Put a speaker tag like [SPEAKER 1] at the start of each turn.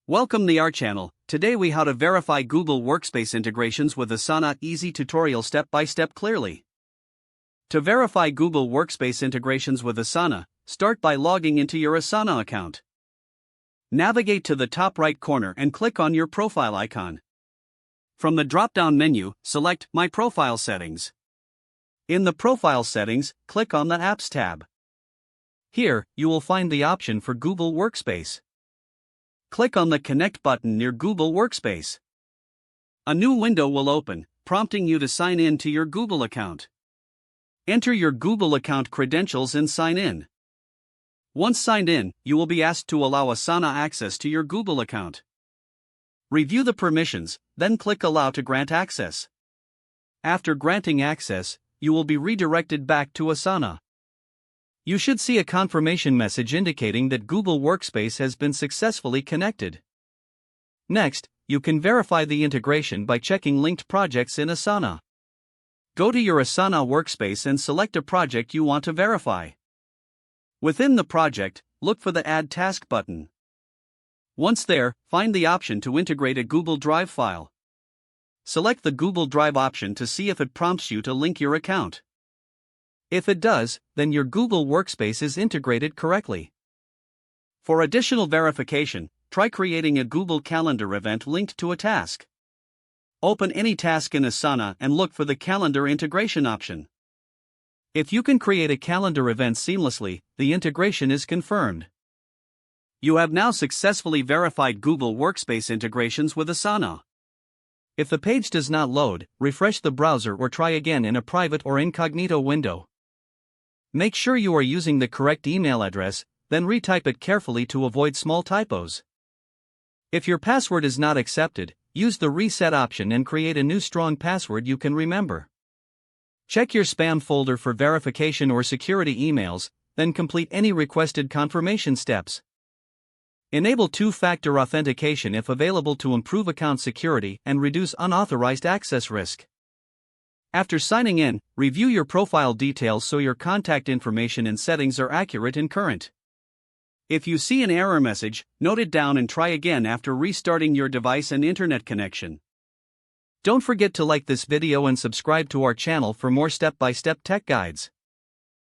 [SPEAKER 1] Welcome to our channel. Today we how to verify Google Workspace integrations with Asana. Easy tutorial step by step clearly. To verify Google Workspace integrations with Asana, start by logging into your Asana account. Navigate to the top right corner and click on your profile icon. From the drop-down menu, select My Profile Settings. In the Profile Settings, click on the Apps tab. Here, you will find the option for Google Workspace. Click on the Connect button near Google Workspace. A new window will open, prompting you to sign in to your Google account. Enter your Google account credentials and sign in. Once signed in, you will be asked to allow Asana access to your Google account. Review the permissions, then click Allow to grant access. After granting access, you will be redirected back to Asana. You should see a confirmation message indicating that Google Workspace has been successfully connected. Next, you can verify the integration by checking linked projects in Asana. Go to your Asana workspace and select a project you want to verify. Within the project, look for the Add Task button. Once there, find the option to integrate a Google Drive file. Select the Google Drive option to see if it prompts you to link your account. If it does, then your Google Workspace is integrated correctly. For additional verification, try creating a Google Calendar event linked to a task. Open any task in Asana and look for the Calendar integration option. If you can create a calendar event seamlessly, the integration is confirmed. You have now successfully verified Google Workspace integrations with Asana. If the page does not load, refresh the browser or try again in a private or incognito window. Make sure you are using the correct email address, then retype it carefully to avoid small typos. If your password is not accepted, use the reset option and create a new strong password you can remember. Check your spam folder for verification or security emails, then complete any requested confirmation steps. Enable two-factor authentication if available to improve account security and reduce unauthorized access risk. After signing in, review your profile details so your contact information and settings are accurate and current. If you see an error message, note it down and try again after restarting your device and internet connection. Don't forget to like this video and subscribe to our channel for more step-by-step tech guides.